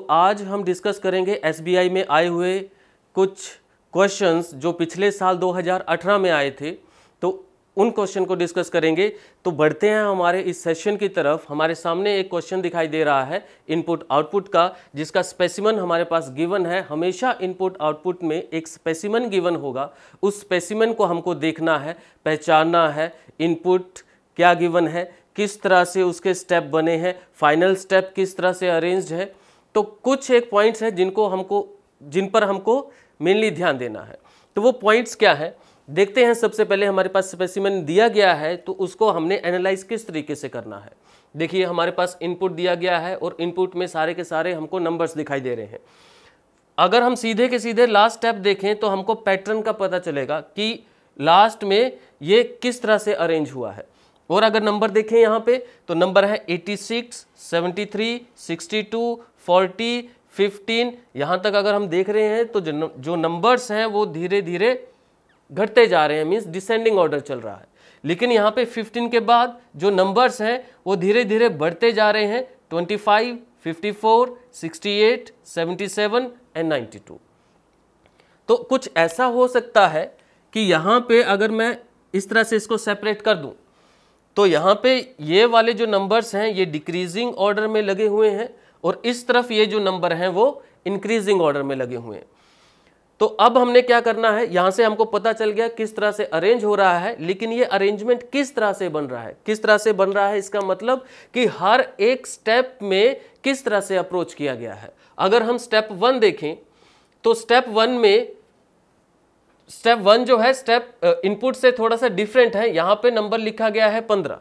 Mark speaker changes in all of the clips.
Speaker 1: आज हम डिस्कस करेंगे एसबीआई में आए हुए कुछ क्वेश्चंस जो पिछले साल 2018 में आए थे, तो उन क्वेश्चन को डिस्कस करेंगे। तो बढ़ते हैं हमारे इस सेशन की तरफ। हमारे सामने एक क्वेश्चन दिखाई दे रहा है इनपुट आउटपुट का, जिसका स्पेसिमन हमारे पास गिवन है। हमेशा इनपुट आउटपुट में एक स्पेसिमन गिवन होगा, उस स्पेसिमन को हमको देखना है, पहचानना है इनपुट क्या गिवन है, किस तरह से उसके स्टेप बने हैं, फाइनल स्टेप किस तरह से अरेंज्ड है। तो कुछ एक पॉइंट्स हैं जिन पर हमको मेनली ध्यान देना है। तो वो पॉइंट्स क्या है देखते हैं। सबसे पहले हमारे पास स्पेसिमेन दिया गया है, तो उसको हमने एनालाइज किस तरीके से करना है। देखिए हमारे पास इनपुट दिया गया है और इनपुट में सारे के सारे हमको नंबर्स दिखाई दे रहे हैं। अगर हम सीधे के सीधे लास्ट स्टेप देखें तो हमको पैटर्न का पता चलेगा कि लास्ट में ये किस तरह से अरेंज हुआ है। और अगर नंबर देखें यहाँ पे तो नंबर है 86, 73, 62, 40, 15। यहाँ तक अगर हम देख रहे हैं तो जो नंबर्स हैं वो धीरे धीरे घटते जा रहे हैं, मीन्स डिसेंडिंग ऑर्डर चल रहा है। लेकिन यहाँ पे 15 के बाद जो नंबर्स हैं वो धीरे धीरे बढ़ते जा रहे हैं, 25, 54, 68, 77 एंड 92। तो कुछ ऐसा हो सकता है कि यहाँ पे अगर मैं इस तरह से इसको सेपरेट कर दूं तो यहाँ पे ये वाले जो नंबर्स हैं ये डिक्रीजिंग ऑर्डर में लगे हुए हैं और इस तरफ ये जो नंबर हैं वो इंक्रीजिंग ऑर्डर में लगे हुए हैं। तो अब हमने क्या करना है, यहाँ से हमको पता चल गया किस तरह से अरेंज हो रहा है, लेकिन ये अरेंजमेंट किस तरह से बन रहा है, किस तरह से बन रहा है, इसका मतलब कि हर एक स्टेप में किस तरह से अप्रोच किया गया है। अगर हम स्टेप 1 देखें तो स्टेप 1 जो है स्टेप इनपुट से थोड़ा सा डिफरेंट है। यहाँ पे नंबर लिखा गया है 15।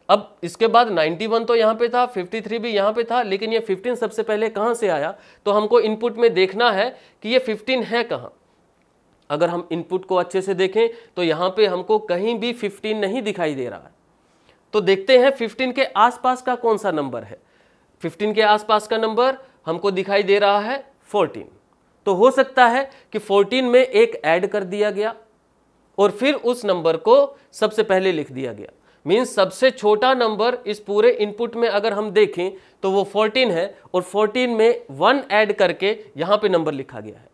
Speaker 1: अब इसके बाद 91 तो यहाँ पे था, 53 भी यहाँ पे था, लेकिन ये 15 सबसे पहले कहाँ से आया। तो हमको इनपुट में देखना है कि ये 15 है कहाँ। अगर हम इनपुट को अच्छे से देखें तो यहाँ पे हमको कहीं भी 15 नहीं दिखाई दे रहा है। तो देखते हैं 15 के आसपास का कौन सा नंबर है। 15 के आसपास का नंबर हमको दिखाई दे रहा है 14। तो हो सकता है कि 14 में एक ऐड कर दिया गया और फिर उस नंबर को सबसे पहले लिख दिया गया। मीन्स सबसे छोटा नंबर इस पूरे इनपुट में अगर हम देखें तो वो 14 है और 14 में 1 ऐड करके यहाँ पे नंबर लिखा गया है।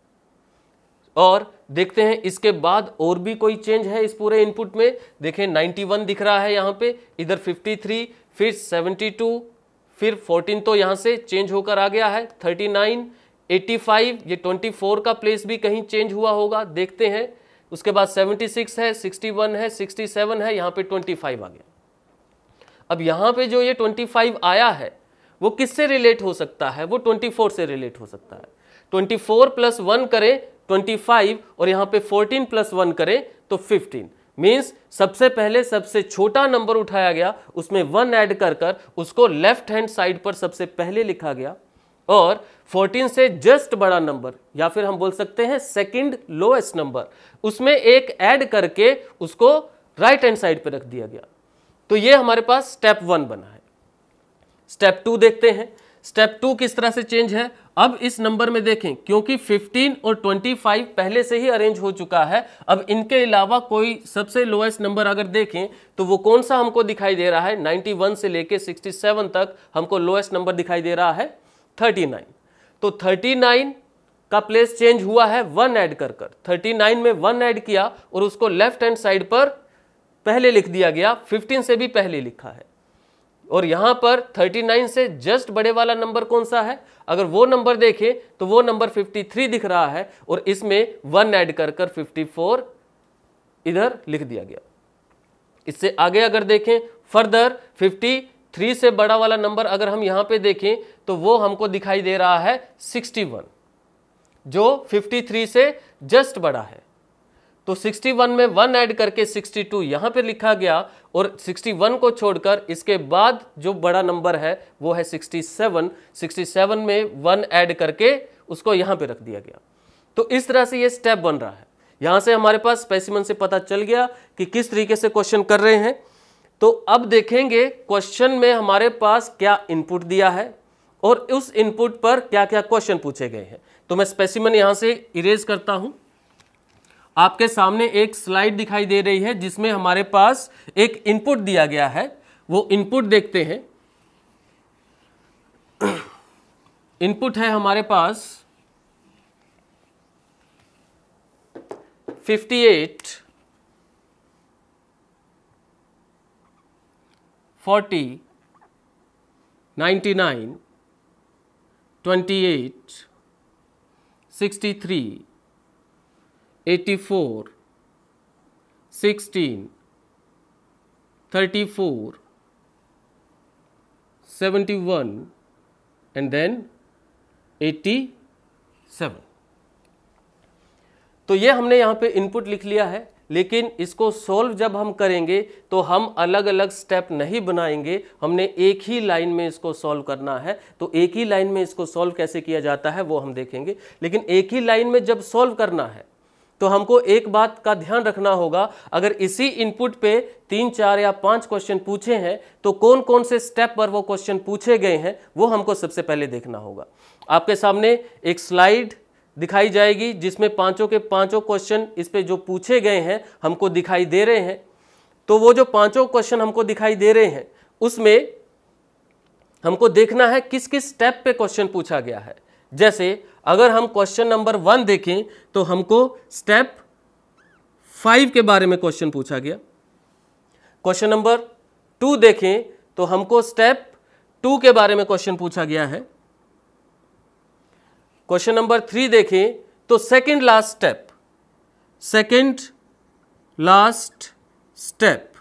Speaker 1: और देखते हैं इसके बाद और भी कोई चेंज है इस पूरे इनपुट में। देखें 91 दिख रहा है यहाँ पे, इधर 53, फिर 72, फिर 14 तो यहाँ से चेंज होकर आ गया है, 39, 85, ये 24 का प्लेस भी कहीं चेंज हुआ होगा, देखते हैं। उसके बाद 76 है, 61 है, 67 है, यहाँ पे 25 आ गया। अब यहाँ पे जो ये 25 आया है वो किससे रिलेट हो सकता है, वो 24 से रिलेट हो सकता है। 24 प्लस 1 करें 25 और यहाँ पे 14 प्लस 1 करें तो 15। मीन्स सबसे पहले सबसे छोटा नंबर उठाया गया, उसमें 1 ऐड कर उसको लेफ्ट हैंड साइड पर सबसे पहले लिखा गया और 14 से जस्ट बड़ा नंबर या फिर हम बोल सकते हैं सेकंड लोएस्ट नंबर, उसमें एक ऐड करके उसको राइट हैंड साइड पे रख दिया गया। तो ये हमारे पास स्टेप 1 बना है। स्टेप 2 देखते हैं। स्टेप 2 किस तरह से चेंज है। अब इस नंबर में देखें, क्योंकि 15 और 25 पहले से ही अरेंज हो चुका है, अब इनके अलावा कोई सबसे लोएस्ट नंबर अगर देखें तो वो कौन सा हमको दिखाई दे रहा है। 91 से लेके 67 तक हमको लोएस्ट नंबर दिखाई दे रहा है 39। तो 39 का प्लेस चेंज हुआ है 1 ऐड कर 39 में 1 ऐड किया और उसको लेफ्ट हैंड साइड पर पहले लिख दिया गया, 15 से भी पहले लिखा है। और यहां पर 39 से जस्ट बड़े वाला नंबर कौन सा है, अगर वो नंबर देखें तो वो नंबर 53 दिख रहा है और इसमें 1 ऐड कर 54 इधर लिख दिया गया। इससे आगे अगर देखें फर्दर 53 से बड़ा वाला नंबर अगर हम यहां पे देखें तो वो हमको दिखाई दे रहा है 61, जो 53 से जस्ट बड़ा है। तो 61 में 1 ऐड करके 62 यहां पे लिखा गया और 61 को छोड़कर इसके बाद जो बड़ा नंबर है वो है 67। 67 में 1 ऐड करके उसको यहां पे रख दिया गया। तो इस तरह से ये स्टेप बन रहा है। यहां से हमारे पास स्पेसिमन से पता चल गया कि किस तरीके से क्वेश्चन कर रहे हैं। तो अब देखेंगे क्वेश्चन में हमारे पास क्या इनपुट दिया है और उस इनपुट पर क्या क्या क्वेश्चन पूछे गए हैं। तो मैं स्पेसिमन यहां से इरेज करता हूं। आपके सामने एक स्लाइड दिखाई दे रही है जिसमें हमारे पास एक इनपुट दिया गया है। वो इनपुट देखते हैं। इनपुट है हमारे पास 58, 40, 99, 28, 63, 84, 16, 34, 71 and then 87। तो ये हमने यहाँ पे इनपुट लिख लिया है, लेकिन इसको सॉल्व जब हम करेंगे तो हम अलग अलग स्टेप नहीं बनाएंगे, हमने एक ही लाइन में इसको सॉल्व करना है। तो एक ही लाइन में इसको सॉल्व कैसे किया जाता है वो हम देखेंगे, लेकिन एक ही लाइन में जब सॉल्व करना है तो हमको एक बात का ध्यान रखना होगा, अगर इसी इनपुट पे 3, 4 या 5 क्वेश्चन पूछे हैं तो कौन कौन से स्टेप पर वो क्वेश्चन पूछे गए हैं वो हमको सबसे पहले देखना होगा। आपके सामने एक स्लाइड दिखाई जाएगी जिसमें पांचों के पांचों क्वेश्चन इस पे जो पूछे गए हैं हमको दिखाई दे रहे हैं। तो वो जो पांचों क्वेश्चन हमको दिखाई दे रहे हैं उसमें हमको देखना है किस किस स्टेप पे क्वेश्चन पूछा गया है। जैसे अगर हम क्वेश्चन नंबर 1 देखें तो हमको स्टेप 5 के बारे में क्वेश्चन पूछा गया। क्वेश्चन नंबर 2 देखें तो हमको स्टेप 2 के बारे में क्वेश्चन पूछा गया है। क्वेश्चन नंबर 3 देखें तो second last step.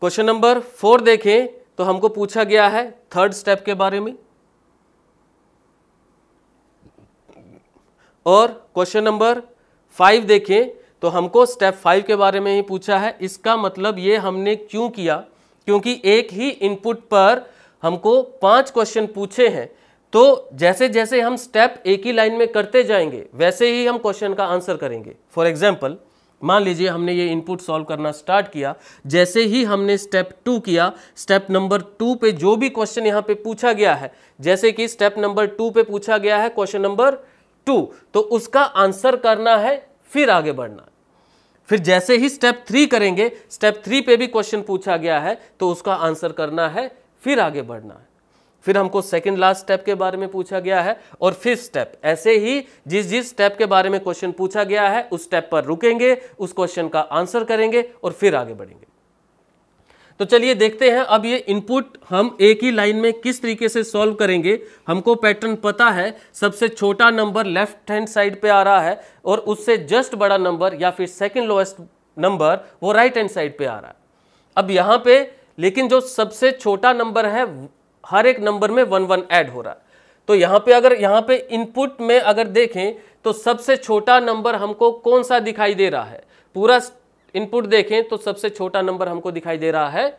Speaker 1: Question number 4 देखें तो हमको पूछा गया है थर्ड स्टेप के बारे में। और क्वेश्चन नंबर 5 देखें तो हमको स्टेप 5 के बारे में ही पूछा है। इसका मतलब ये हमने क्यों किया, क्योंकि एक ही इनपुट पर हमको 5 क्वेश्चन पूछे हैं, तो जैसे जैसे हम स्टेप एक ही लाइन में करते जाएंगे वैसे ही हम क्वेश्चन का आंसर करेंगे। फॉर एग्जाम्पल मान लीजिए हमने ये इनपुट सॉल्व करना स्टार्ट किया, जैसे ही हमने स्टेप 2 किया, स्टेप नंबर 2 पे जो भी क्वेश्चन यहाँ पे पूछा गया है, जैसे कि स्टेप नंबर 2 पे पूछा गया है क्वेश्चन नंबर 2, तो उसका आंसर करना है फिर आगे बढ़ना है। फिर जैसे ही स्टेप 3 करेंगे, स्टेप 3 पे भी क्वेश्चन पूछा गया है तो उसका आंसर करना है फिर आगे बढ़ना है। फिर हमको सेकंड लास्ट स्टेप के बारे में पूछा गया है और फिफ्थ स्टेप, ऐसे ही जिस जिस स्टेप के बारे में क्वेश्चन पूछा गया है उस स्टेप पर रुकेंगे, उस क्वेश्चन का आंसर करेंगे और फिर आगे बढ़ेंगे। तो चलिए देखते हैं अब ये इनपुट हम एक ही लाइन में किस तरीके से सॉल्व करेंगे। हमको पैटर्न पता है, सबसे छोटा नंबर लेफ्ट हैंड साइड पे आ रहा है और उससे जस्ट बड़ा नंबर या फिर सेकेंड लोएस्ट नंबर वो राइट हैंड साइड पे आ रहा है। अब यहाँ पे लेकिन जो सबसे छोटा नंबर है हर एक नंबर में 1 1 ऐड हो रहा है। तो यहाँ पे अगर यहाँ पे इनपुट में अगर देखें तो सबसे छोटा नंबर हमको कौन सा दिखाई दे रहा है, पूरा इनपुट देखें तो सबसे छोटा नंबर हमको दिखाई दे रहा है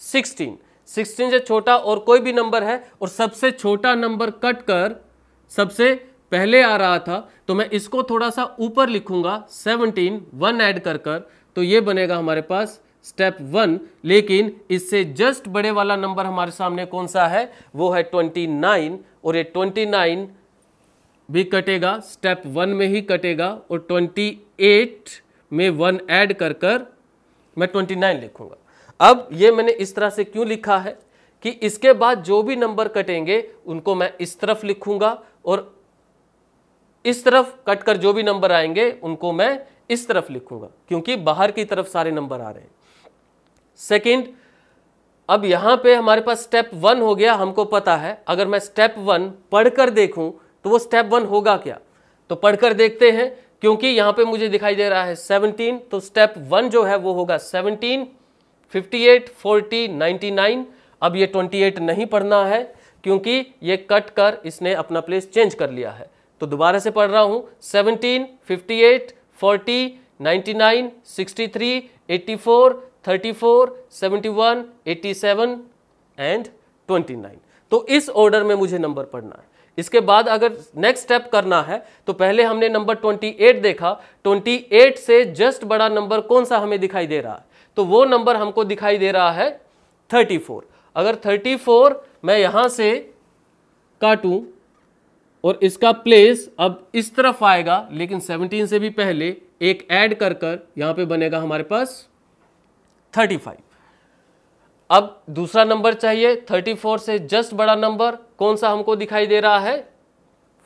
Speaker 1: 16। 16 से छोटा और कोई भी नंबर है और सबसे छोटा नंबर कट कर सबसे पहले आ रहा था, तो मैं इसको थोड़ा सा ऊपर लिखूंगा 17 1 ऐड कर कर, तो ये बनेगा हमारे पास स्टेप 1। लेकिन इससे जस्ट बड़े वाला नंबर हमारे सामने कौन सा है, वो है 29 और ये 29 भी कटेगा, स्टेप 1 में ही कटेगा और 28 में 1 ऐड कर कर मैं 29 लिखूंगा। अब ये मैंने इस तरह से क्यों लिखा है कि इसके बाद जो भी नंबर कटेंगे उनको मैं इस तरफ लिखूंगा और इस तरफ कट कर जो भी नंबर आएंगे उनको मैं इस तरफ लिखूंगा, क्योंकि बाहर की तरफ सारे नंबर आ रहे हैं। सेकंड, अब यहां पे हमारे पास स्टेप 1 हो गया, हमको पता है। अगर मैं स्टेप 1 पढ़कर देखूं तो वो स्टेप 1 होगा क्या, तो पढ़कर देखते हैं। क्योंकि यहां पे मुझे दिखाई दे रहा है 17, तो स्टेप 1 जो है वो होगा 17, 58, 40, 99। अब ये 28 नहीं पढ़ना है क्योंकि ये कट कर इसने अपना प्लेस चेंज कर लिया है। तो दोबारा से पढ़ रहा हूं 17, 58, 40, 99, 63, 84, 34, 71, 87 एंड 29। तो इस ऑर्डर में मुझे नंबर पढ़ना है। इसके बाद अगर नेक्स्ट स्टेप करना है तो पहले हमने नंबर 28 देखा, 28 से जस्ट बड़ा नंबर कौन सा हमें दिखाई दे रहा है, तो वो नंबर हमको दिखाई दे रहा है 34। अगर 34 मैं यहां से काटूं और इसका प्लेस अब इस तरफ आएगा, लेकिन 17 से भी पहले एक ऐड कर कर यहां पे बनेगा हमारे पास 35। अब दूसरा नंबर चाहिए, 34 से जस्ट बड़ा नंबर कौन सा हमको दिखाई दे रहा है,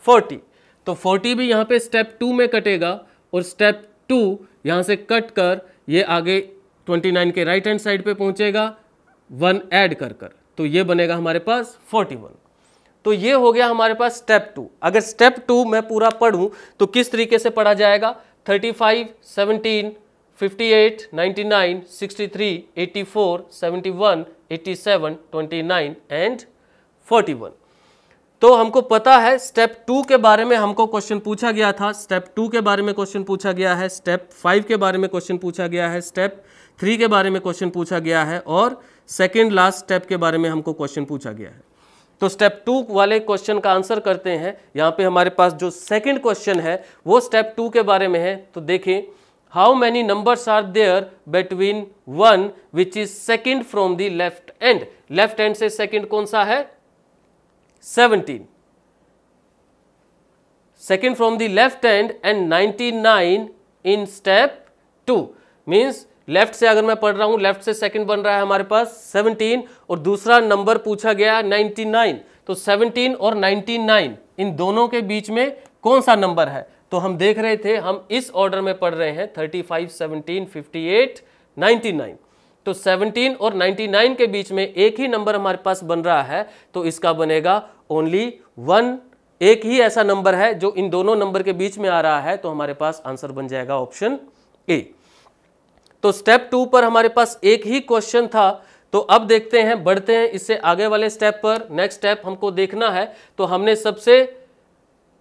Speaker 1: 40। तो 40 भी यहाँ पे स्टेप 2 में कटेगा और स्टेप 2 यहाँ से कट कर ये आगे 29 के राइट हैंड साइड पे पहुंचेगा 1 ऐड कर कर, तो ये बनेगा हमारे पास 41। तो ये हो गया हमारे पास स्टेप 2। अगर स्टेप 2 मैं पूरा पढ़ूं तो किस तरीके से पढ़ा जाएगा, 35, 17, 58, 99, 63, 84, 71, 87, 29 एंड 41। तो हमको पता है स्टेप 2 के बारे में हमको क्वेश्चन पूछा गया था, स्टेप 2 के बारे में क्वेश्चन पूछा गया है, स्टेप 5 के बारे में क्वेश्चन पूछा गया है, स्टेप 3 के बारे में क्वेश्चन पूछा गया है और सेकेंड लास्ट स्टेप के बारे में हमको क्वेश्चन पूछा गया है। तो स्टेप 2 वाले क्वेश्चन का आंसर करते हैं। यहाँ पे हमारे पास जो सेकेंड क्वेश्चन है वो स्टेप 2 के बारे में है। तो देखें, how many numbers are there between 1 which is second from the left end. Left hand से सेकेंड कौन सा है, 17, second from the left hand end 99 in step 2। Means left से अगर मैं पढ़ रहा हूं, लेफ्ट से सेकंड बन रहा है हमारे पास 17 और दूसरा नंबर पूछा गया 99। तो 17 और 99 इन दोनों के बीच में कौन सा नंबर है। तो हम देख रहे थे, हम इस ऑर्डर में पढ़ रहे हैं 35, 17, 58, 99। तो 17 और 99 के बीच में एक ही नंबर हमारे पास बन रहा है, तो इसका बनेगा ओनली 1। एक ही ऐसा नंबर है जो इन दोनों नंबर के बीच में आ रहा है, तो हमारे पास आंसर बन जाएगा ऑप्शन ए। तो स्टेप 2 पर हमारे पास एक ही क्वेश्चन था। तो अब देखते हैं, बढ़ते हैं इससे आगे वाले स्टेप पर। नेक्स्ट स्टेप हमको देखना है, तो हमने सबसे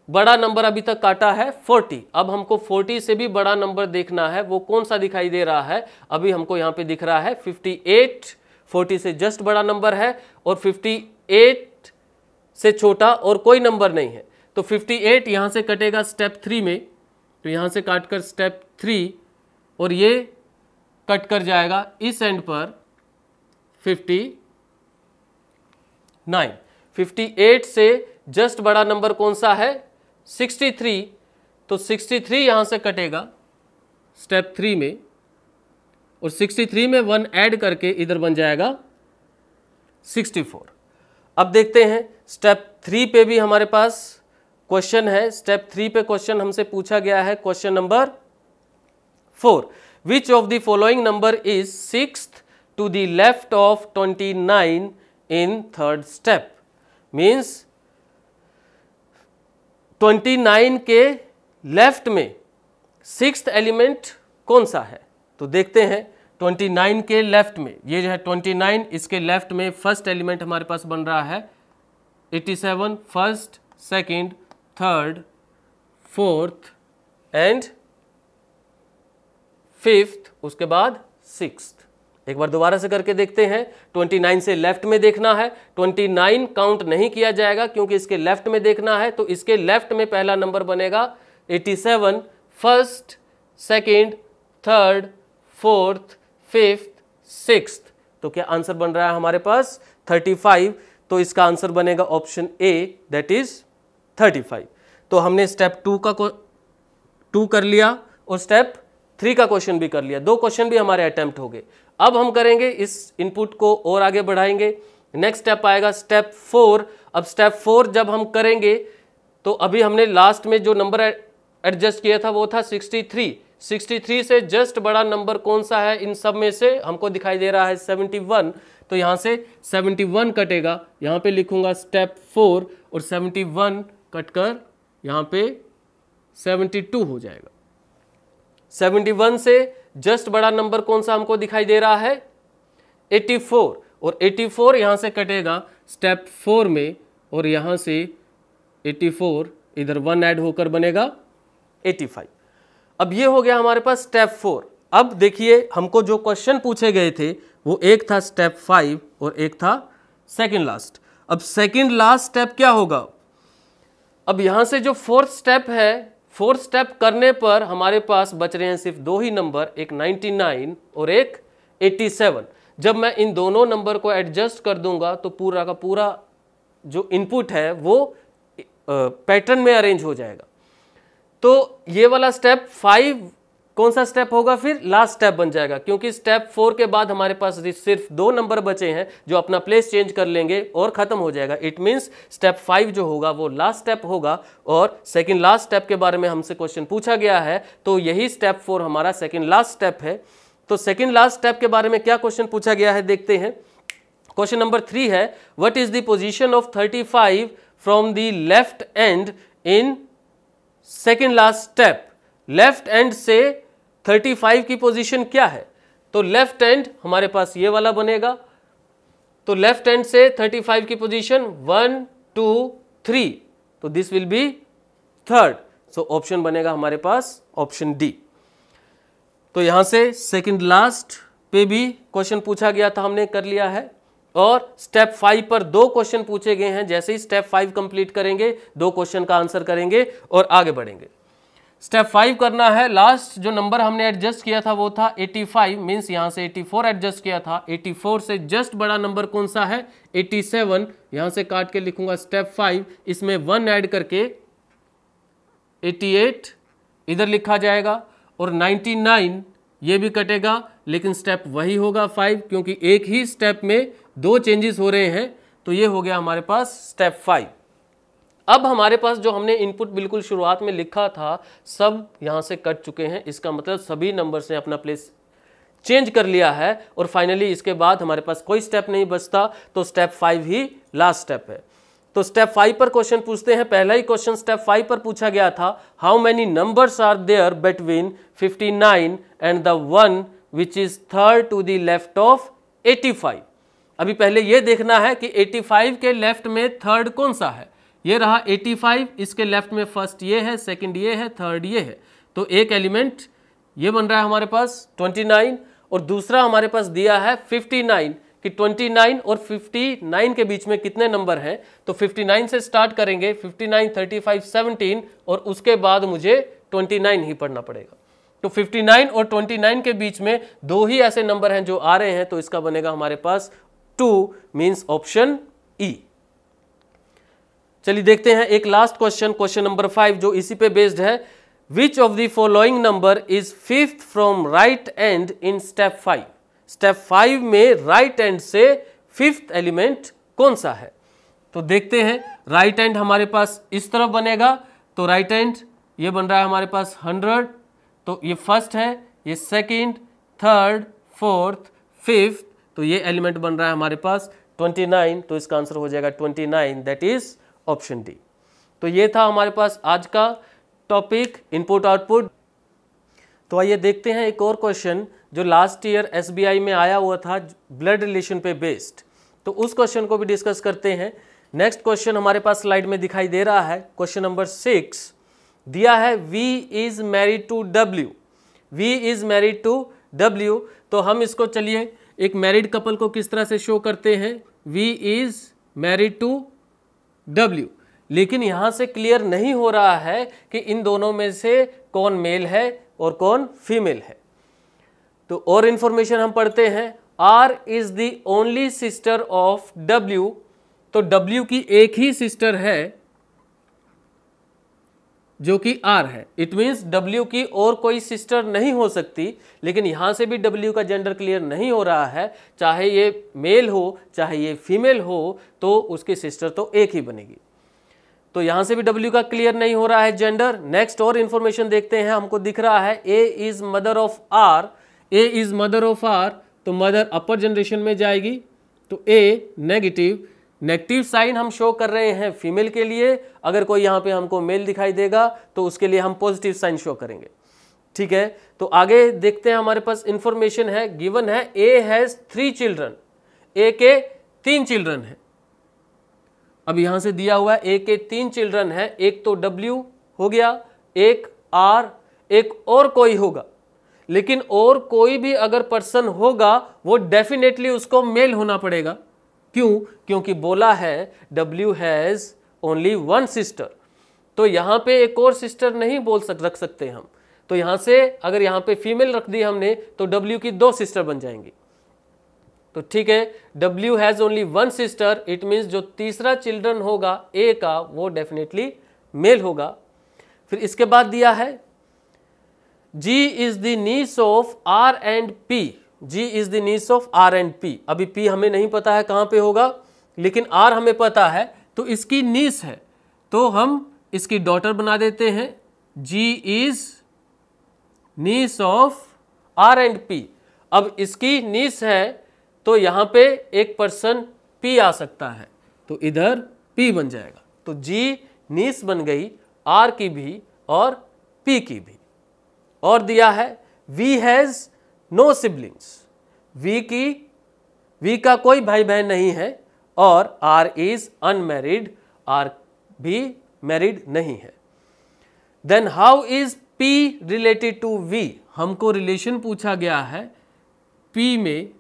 Speaker 1: बड़ा नंबर अभी तक काटा है 40। अब हमको 40 से भी बड़ा नंबर देखना है, वो कौन सा दिखाई दे रहा है। अभी हमको यहाँ पे दिख रहा है 58, 40 से जस्ट बड़ा नंबर है और 58 से छोटा और कोई नंबर नहीं है। तो 58 यहाँ से कटेगा स्टेप 3 में, तो यहाँ से काटकर स्टेप 3 और ये कट कर जाएगा इस एंड पर 59। 58 से जस्ट बड़ा नंबर कौन सा है, 63। तो 63 यहां से कटेगा स्टेप 3 में और 63 में 1 ऐड करके इधर बन जाएगा 64। अब देखते हैं स्टेप 3 पे भी हमारे पास क्वेश्चन है। स्टेप 3 पे क्वेश्चन हमसे पूछा गया है, question number 4, which of the following number is 6th to the left of 29 in third step। Means 29 के लेफ्ट में 6th एलिमेंट कौन सा है। तो देखते हैं 29 के लेफ्ट में, ये जो है 29, इसके लेफ्ट में फर्स्ट एलिमेंट हमारे पास बन रहा है 87, first, second, third, fourth and fifth, उसके बाद सिक्स्थ। एक बार दोबारा से करके देखते हैं। 29 से लेफ्ट में देखना है, 29 काउंट नहीं किया जाएगा क्योंकि इसके लेफ्ट में देखना है। तो इसके लेफ्ट में पहला नंबर बनेगा 87, first, second, third, fourth, fifth, sixth. तो क्या आंसर बन रहा है हमारे पास 35। तो इसका आंसर बनेगा ऑप्शन ए, दैट इज 35। तो हमने स्टेप 2 कर लिया और स्टेप 3 का क्वेश्चन भी कर लिया। 2 क्वेश्चन भी हमारे अटेम्प्ट हो गए। अब हम करेंगे इस इनपुट को और आगे बढ़ाएंगे। नेक्स्ट स्टेप आएगा स्टेप 4। अब स्टेप 4 जब हम करेंगे तो अभी हमने लास्ट में जो नंबर एडजस्ट किया था वो था 63। 63 से जस्ट बड़ा नंबर कौन सा है इन सब में से, हमको दिखाई दे रहा है 71। तो यहाँ से 71 कटेगा, यहाँ पे लिखूंगा स्टेप 4 और 71 कटकर यहाँ पे 72 हो जाएगा। 71 से जस्ट बड़ा नंबर कौन सा हमको दिखाई दे रहा है 84 और 84 यहां से कटेगा स्टेप 4 में और यहां से 84 इधर 1 ऐड होकर बनेगा 85। अब ये हो गया हमारे पास स्टेप 4। अब देखिए हमको जो क्वेश्चन पूछे गए थे वो एक था स्टेप 5 और एक था सेकंड लास्ट। अब सेकंड लास्ट स्टेप क्या होगा, अब यहां से जो फोर्थ स्टेप है, फोर्थ स्टेप करने पर हमारे पास बच रहे हैं सिर्फ 2 ही नंबर, एक 99 और एक 87। जब मैं इन दोनों नंबर को एडजस्ट कर दूंगा तो पूरा का पूरा जो इनपुट है वो पैटर्न में अरेंज हो जाएगा। तो ये वाला स्टेप 5 कौन सा स्टेप होगा, फिर लास्ट स्टेप बन जाएगा, क्योंकि स्टेप 4 के बाद हमारे पास सिर्फ 2 नंबर बचे हैं जो अपना प्लेस चेंज कर लेंगे और खत्म हो जाएगा। इट मींस स्टेप 5 जो होगा वो लास्ट स्टेप होगा, और सेकंड लास्ट स्टेप के बारे में हमसे क्वेश्चन पूछा गया है, तो यही स्टेप 4 हमारा सेकंड लास्ट स्टेप है। तो सेकंड लास्ट स्टेप के बारे में क्या क्वेश्चन पूछा गया है देखते हैं। क्वेश्चन नंबर 3 है, what is the position of 35 from the left and in second last step. Left and से 35 की पोजीशन क्या है, तो लेफ्ट एंड हमारे पास ये वाला बनेगा, तो लेफ्ट एंड से 35 की पोजीशन 1 2 3, तो this will be third, so option बनेगा हमारे पास ऑप्शन डी। तो यहां से सेकंड लास्ट पे भी क्वेश्चन पूछा गया था, हमने कर लिया है, और स्टेप 5 पर 2 क्वेश्चन पूछे गए हैं। जैसे ही स्टेप 5 कंप्लीट करेंगे 2 क्वेश्चन का आंसर करेंगे और आगे बढ़ेंगे। स्टेप 5 करना है, लास्ट जो नंबर हमने एडजस्ट किया था वो था 85, मींस यहां से 84 एडजस्ट किया था। 84 से जस्ट बड़ा नंबर कौन सा है, 87, यहां से काट के लिखूंगा स्टेप 5, इसमें 1 ऐड करके 88 इधर लिखा जाएगा, और 99 ये भी कटेगा, लेकिन स्टेप वही होगा 5, क्योंकि एक ही स्टेप में 2 चेंजेस हो रहे हैं, तो ये हो गया हमारे पास स्टेप 5। अब हमारे पास जो हमने इनपुट बिल्कुल शुरुआत में लिखा था सब यहां से कट चुके हैं, इसका मतलब सभी नंबर्स ने अपना प्लेस चेंज कर लिया है, और फाइनली इसके बाद हमारे पास कोई स्टेप नहीं बचता, तो स्टेप 5 ही लास्ट स्टेप है। तो स्टेप 5 पर क्वेश्चन पूछते हैं। पहला ही क्वेश्चन स्टेप 5 पर पूछा गया था, how many numbers are there between 59 and the one which is third to the left of 85। अभी पहले यह देखना है कि 85 के लेफ्ट में थर्ड कौन सा है, ये रहा 85, इसके लेफ्ट में फर्स्ट ये है, सेकंड ये है, थर्ड ये है, तो एक एलिमेंट ये बन रहा है हमारे पास 29, और दूसरा हमारे पास दिया है 59 कि 29 और 59 के बीच में कितने नंबर हैं, तो 59 से स्टार्ट करेंगे, 59 35 17, और उसके बाद मुझे 29 ही पढ़ना पड़ेगा। तो 59 और 29 के बीच में 2 ही ऐसे नंबर हैं जो आ रहे हैं, तो इसका बनेगा हमारे पास 2, मींस ऑप्शन ई। चलिए देखते हैं एक लास्ट क्वेश्चन, क्वेश्चन नंबर 5, जो इसी पे बेस्ड है। Which of the following number is 5th from right and in step 5। Step 5 में राइट एंड से 5th एलिमेंट कौन सा है, तो देखते हैं। राइट एंड हमारे पास इस तरफ बनेगा, तो राइट एंड ये बन रहा है हमारे पास 100, तो ये फर्स्ट है, ये सेकंड, थर्ड, फोर्थ, फिफ्थ, तो ये एलिमेंट बन रहा है हमारे पास 29, तो इसका आंसर हो जाएगा 29, दैट इज ऑप्शन डी। तो ये था हमारे पास आज का टॉपिक इनपुट आउटपुट। तो आइए देखते हैं एक और क्वेश्चन जो लास्ट ईयर एसबीआई में आया हुआ था, ब्लड रिलेशन पे बेस्ड, तो उस क्वेश्चन को भी डिस्कस करते हैं। नेक्स्ट क्वेश्चन हमारे पास स्लाइड में दिखाई दे रहा है, क्वेश्चन नंबर 6 दिया है, V is married to W। V is married to W, तो हम इसको चलिए एक मैरिड कपल को किस तरह से शो करते हैं, V is married to W, लेकिन यहां से क्लियर नहीं हो रहा है कि इन दोनों में से कौन मेल है और कौन फीमेल है। तो और इंफॉर्मेशन हम पढ़ते हैं, R is the only sister of W, तो W की एक ही सिस्टर है जो कि R है। इट मीन्स W की और कोई सिस्टर नहीं हो सकती, लेकिन यहां से भी W का जेंडर क्लियर नहीं हो रहा है, चाहे ये मेल हो चाहे ये फीमेल हो, तो उसकी सिस्टर तो एक ही बनेगी। तो यहां से भी W का क्लियर नहीं हो रहा है जेंडर। नेक्स्ट और इंफॉर्मेशन देखते हैं, हमको दिख रहा है A is mother of R, A is mother of R, तो मदर अपर जनरेशन में जाएगी, तो A नेगेटिव, नेगेटिव साइन हम शो कर रहे हैं फीमेल के लिए, अगर कोई यहाँ पे हमको मेल दिखाई देगा तो उसके लिए हम पॉजिटिव साइन शो करेंगे, ठीक है। तो आगे देखते हैं, हमारे पास इंफॉर्मेशन है, गिवन है A हैज 3 चिल्ड्रन, A के 3 चिल्ड्रन है। अब यहां से दिया हुआ है A के 3 चिल्ड्रन है, एक तो W हो गया, एक R, एक और कोई होगा, लेकिन और कोई भी अगर पर्सन होगा वो डेफिनेटली उसको मेल होना पड़ेगा। क्यों? क्योंकि बोला है W हैज ओनली 1 सिस्टर, तो यहां पे एक और सिस्टर नहीं रख सकते हम, तो यहां से अगर यहां पे फीमेल रख दी हमने तो W की 2 सिस्टर बन जाएंगी। तो ठीक है, W has only 1 sister, it means जो तीसरा चिल्ड्रन होगा A का वो डेफिनेटली मेल होगा। फिर इसके बाद दिया है G is the niece of R and P, G is the niece of R and P. अभी पी हमें नहीं पता है कहां पे होगा, लेकिन आर हमें पता है, तो इसकी नीस है तो हम इसकी डॉटर बना देते हैं, G is niece of R and P. अब इसकी नीस है तो यहां पे एक पर्सन पी आ सकता है, तो इधर पी बन जाएगा। तो जी नीस बन गई आर की भी और पी की भी। और दिया है V has no siblings, V का कोई भाई बहन नहीं है, और आर इज अनमैरिड, आर भी मैरिड नहीं है। Then how is P related to V, हमको रिलेशन पूछा गया है पी में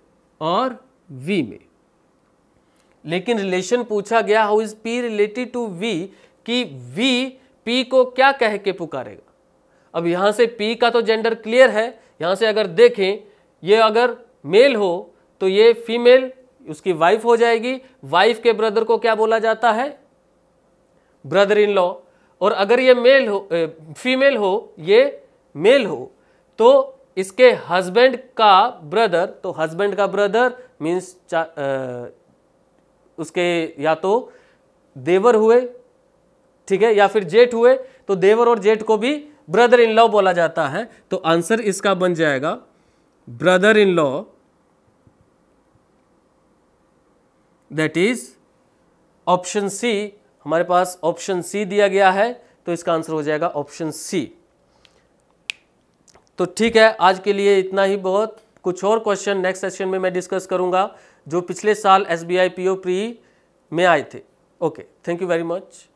Speaker 1: और वी में, लेकिन रिलेशन पूछा गया how is P related to V, कि वी पी को क्या कह के पुकारेगा। अब यहां से पी का तो जेंडर क्लियर है, यहां से अगर देखें ये अगर मेल हो तो ये फीमेल उसकी वाइफ हो जाएगी, वाइफ के ब्रदर को क्या बोला जाता है, ब्रदर इन लॉ। और अगर ये मेल हो फीमेल हो, ये मेल हो, तो इसके हस्बैंड का ब्रदर, तो हस्बैंड का ब्रदर मीन्स उसके या तो देवर हुए, ठीक है, या फिर जेठ हुए, तो देवर और जेठ को भी ब्रदर इन लॉ बोला जाता है। तो आंसर इसका बन जाएगा brother in law, that is option C. हमारे पास ऑप्शन सी दिया गया है, तो इसका आंसर हो जाएगा ऑप्शन सी। तो ठीक है, आज के लिए इतना ही बहुत। कुछ और क्वेश्चन नेक्स्ट सेशन में मैं डिस्कस करूंगा जो पिछले साल SBI PO प्री में आए थे। Okay, thank you very much.